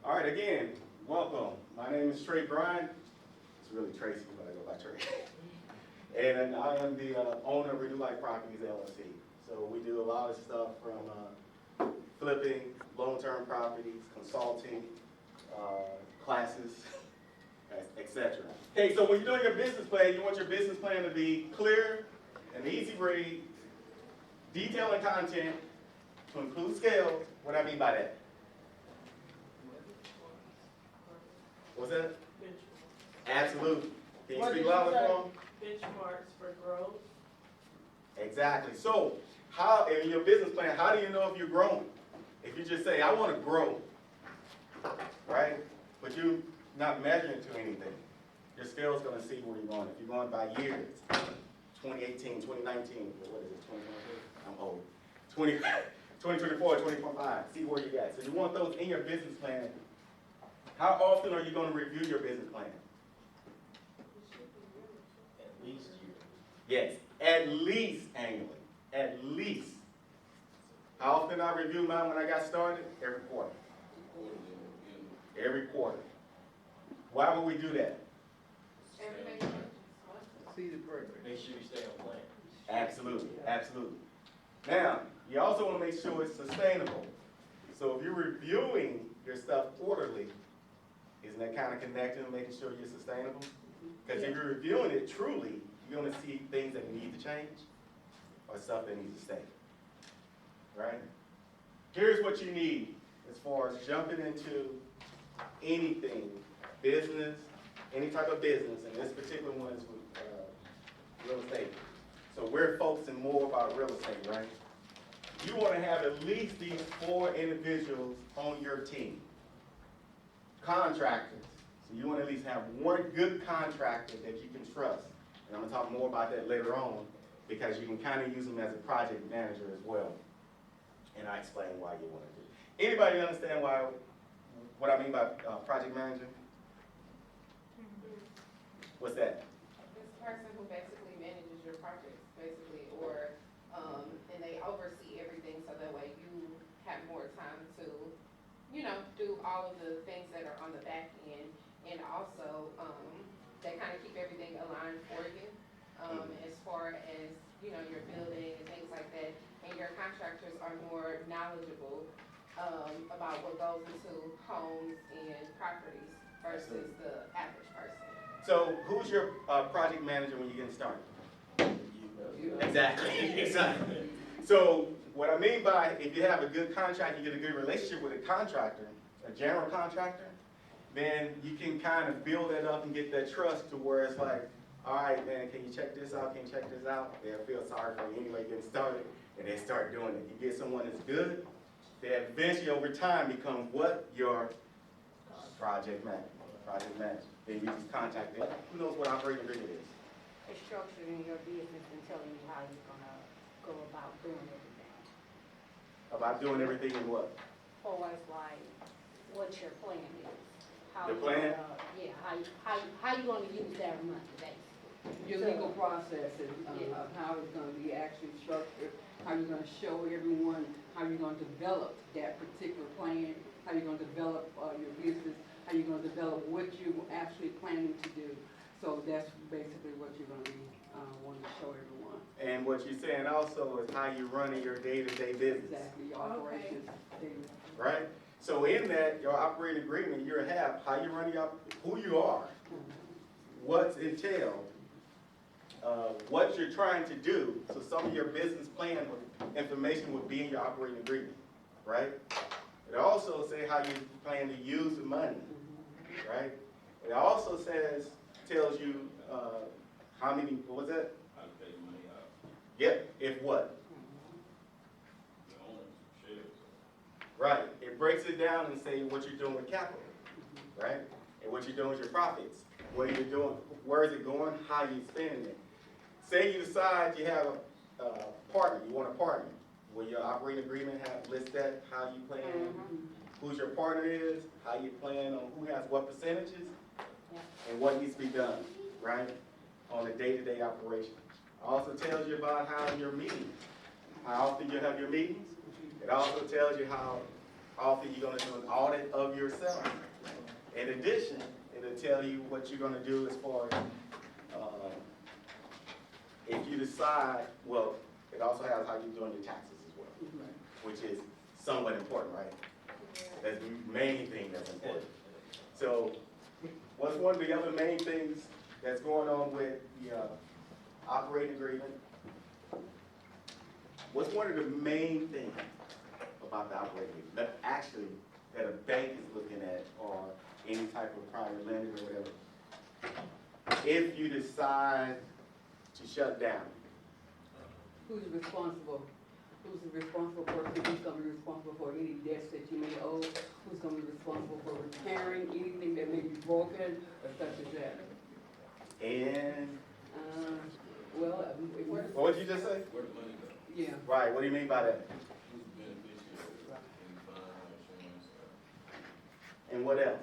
All right, again, welcome. My name is Trey Bryant. It's really Tracy, but I go by Trey. And I am the owner of Renew Life Properties, LLC. So we do a lot of stuff from flipping, long-term properties, consulting, classes, etc. Okay, so when you're doing your business plan, you want your business plan to be clear and easy read, detail and content, to include scale. What do I mean by that? What's that? Benchmarks. Absolutely. Can you What speak did you louder say? for them? Benchmarks for growth. Exactly. So, how in your business plan, how do you know if you're growing? If you just say, I want to grow, right? But you're not measuring to anything. Your scale is going to see where you're going. If you're going by years, 2018, 2019, what is it, 2023? I'm old. 2024, 2025, see where you got. So you want those in your business plan. How often are you going to review your business plan? At least yearly. Yes, at least annually. At least. How often I review mine when I got started? Every quarter. Every quarter. Why would we do that? See the progress. Make sure you stay on plan. Absolutely, absolutely. Now, you also want to make sure it's sustainable. So if you're reviewing your stuff quarterly, isn't that kind of connected and making sure you're sustainable? Because if you're reviewing it truly, you're going to see things that need to change or stuff that needs to stay. Right? Here's what you need as far as jumping into anything, business, any type of business, and this particular one is with real estate. So we're focusing more about real estate, right? You want to have at least these 4 individuals on your team. Contractors. So you want to at least have one good contractor that you can trust. And I'm going to talk more about that later on because you can kind of use them as a project manager as well. And I explain why you want to do it. Anybody understand what I mean by project manager? What's that? This person who basically manages your projects, basically, or, and they oversee everything so that way you have more time to, do all of the things that are on the back end, and also, they kind of keep everything aligned for you, as far as, your building and things like that, and your contractors are more knowledgeable, about what goes into homes and properties versus the average person. So who's your project manager when you're getting started? You. Exactly. Exactly. So what I mean by if you have a good contract, you get a good relationship with a contractor, a general contractor, then you can kind of build that up and get that trust to where it's like, all right, man, can you check this out? Can you check this out? They'll feel sorry for you anyway getting started, and they start doing it. You get someone that's good, they eventually over time become what? Your project manager. Project manager. Then you just contact them. Who knows what operating agreement is? It's structuring your business and telling you how you're gonna go about doing everything. About doing everything in what? Or it's like, what your plan is. How The you plan? gonna, how you gonna use that money, basically. Your legal processes, of how it's gonna be actually structured, how you're gonna show everyone, how you're gonna develop that particular plan, how you're gonna develop your business, how you're gonna develop what you're actually planning to do. So that's basically what you're gonna be wanting to show everyone. And what you're saying also is how you're running your day-to-day business. Exactly, your operations. Right? So in that, your operating agreement, you have how you run who you are, what's entailed, what you're trying to do. So some of your business plan information would be in your operating agreement, right? It also says how you plan to use the money, right? It also tells you how many, what was that? How to pay money out. Yep, if what? The owners, shares. Right. It breaks it down and say what you're doing with capital, right? And what you're doing with your profits. What you're doing, where is it going, how you spending it. Say you decide you have a partner, you want a partner. Will your operating agreement list that, how you plan, who your partner is, how you plan on who has what percentages, and what needs to be done, right, on a day-to-day operation. It also tells you about how your meetings, how often you have your meetings. It also tells you how often you're gonna do an audit of yourself. In addition, it'll tell you what you're gonna do as far as, if you decide, well, it also has how you're doing your taxes as well, which is somewhat important, right? That's the main thing that's important. So, what's one of the other main things that's going on with the operating agreement? What's one of the main things about the operating agreement that actually that a bank is looking at, or any type of private lender or whatever? If you decide to shut down, Who's responsible? Who's the responsible person? Who's gonna be responsible for any debts that you may owe? Who's gonna be responsible for repairing anything that may be broken or such as that? and Well, if we're, what did you just say? Where the money go? yeah, Right, what do you mean by that? Who's the beneficiary? Any fund, insurance, And what else?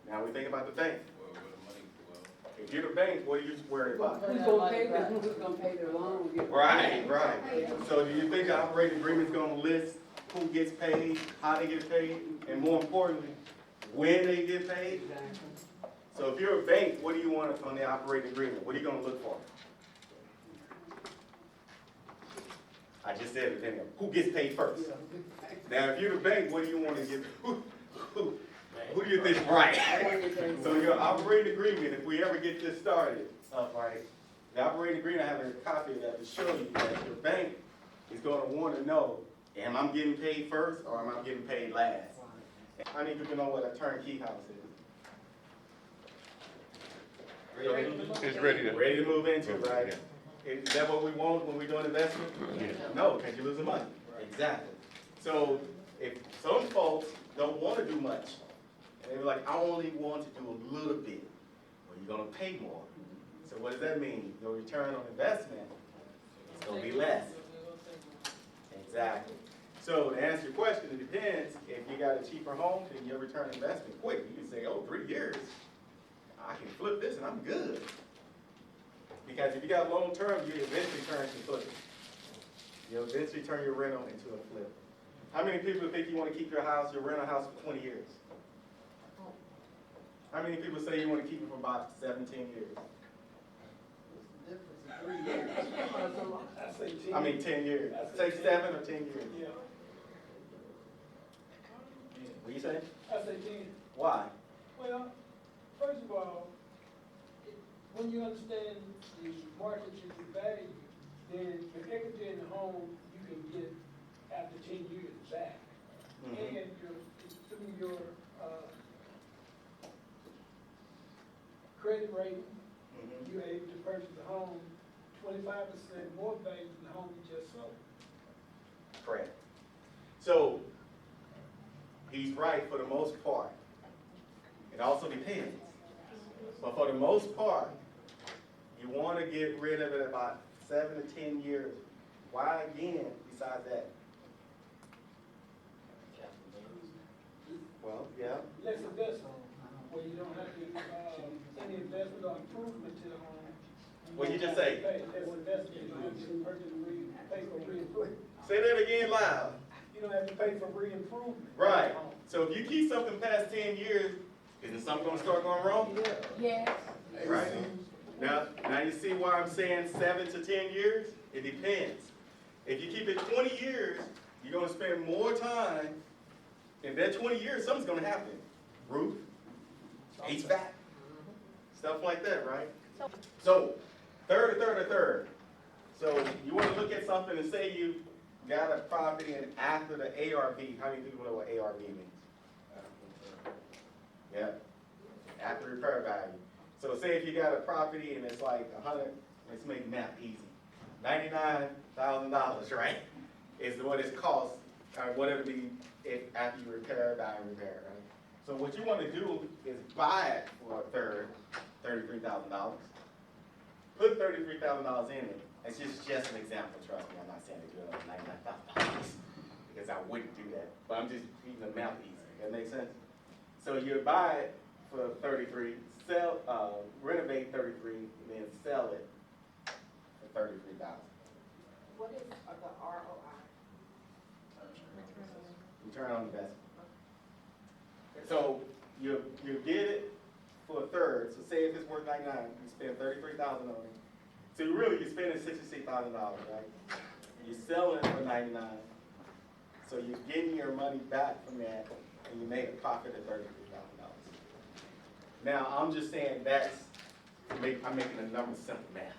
Now we think about the bank. where the money go? If you're the bank, what are you worried about? who's gonna pay their, who's gonna pay their loan? Right, right. So do you think the operating agreement's gonna list who gets paid, how they get paid, and more importantly, when they get paid? Exactly. So if you're a bank, what do you want on the operating agreement? What are you gonna look for? I just said it, didn't I? Who gets paid first? Now, if you're the bank, what do you wanna get, who do you think, right? So your operating agreement, if we ever get this started, right, the operating agreement, I have a copy of that to show you that your bank is gonna wanna know, am I getting paid first or am I getting paid last? I need people to know what a turnkey house is. It's ready to. Ready to move into, right? Is that what we want when we're doing investment? No, because you're losing money. Exactly. So if some folks don't want to do much, and they're like, I only want to do a little bit, well, you're gonna pay more. So what does that mean? Your return on investment is gonna be less. Exactly. So to answer your question, it depends. If you got a cheaper home, then your return on investment quick. You can say, oh, 3 years, I can flip this and I'm good. Because if you got long term, you eventually turn to flip. You'll eventually turn your rental into a flip. How many people think you want to keep your rental house for 20 years? How many people say you want to keep it for about 17 years? I mean 10 years. Say 7 or 10 years. Yeah, What you say? I say 10. Why? Well, first of all, when you understand the market and the value, then the equity in the home you can get after 10 years back. Mhm. And through your credit rating, Mhm. you're able to purchase a home 25% more value than the home you just sold. Correct. So, he's right for the most part. It also depends. But for the most part, you want to get rid of it about 7 to 10 years. Why again, besides that? Well, yeah. Less investment, where you don't have to, any investment or improvement to the home. What'd you just don't have say? to pay. Less investment, you don't have to purchase, pay for re-improvement. Say that again loud. You don't have to pay for re-improvement. Right. So if you keep something past 10 years, isn't something going to start going wrong? Yes. Right. Now you see why I'm saying 7 to 10 years? It depends. If you keep it 20 years, you're going to spend more time. In that 20 years, something's going to happen. Roof, HVAC, stuff like that, right? So, third. So you want to look at something and say you got a property and after the ARV, how many people know what ARV means? Yeah, after repair value. So say if you got a property and it's like 100, let's make math easy, $99,000, right? Is what it costs, or what it'll be if after you repair, right? So what you want to do is buy it for a third, $33,000. Put $33,000 in it. It's just an example, trust me. I'm not saying to do it on $99,000 because I wouldn't do that. But I'm just keeping the math easy. That makes sense? So you buy it for 33, renovate 33, and then sell it for 33,000. What is the ROI? Return on investment. So you get it for a third, so say if it's worth 99, you spend 33,000 on it. So you're spending $66,000, right? You're selling it for 99. So you're getting your money back from that, and you made a profit of $33,000. Now, I'm just saying I'm making the numbers simple math,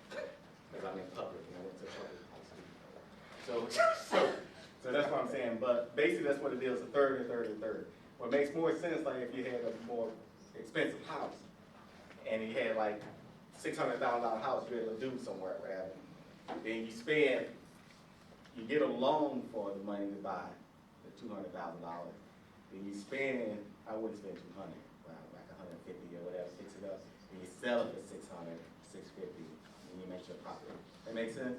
because I'm in public, and I went to public high school. So that's what I'm saying, but basically that's what it is, a third, a third, a third. What makes more sense, like if you had a more expensive house, and you had like $600,000 house you're able to do somewhere, right? Then you get a loan for the money to buy the $200,000. Then you spend, I wouldn't spend 200, like 150 or whatever, fix it up. And you sell it for 600, 650, and you make your profit. That make sense?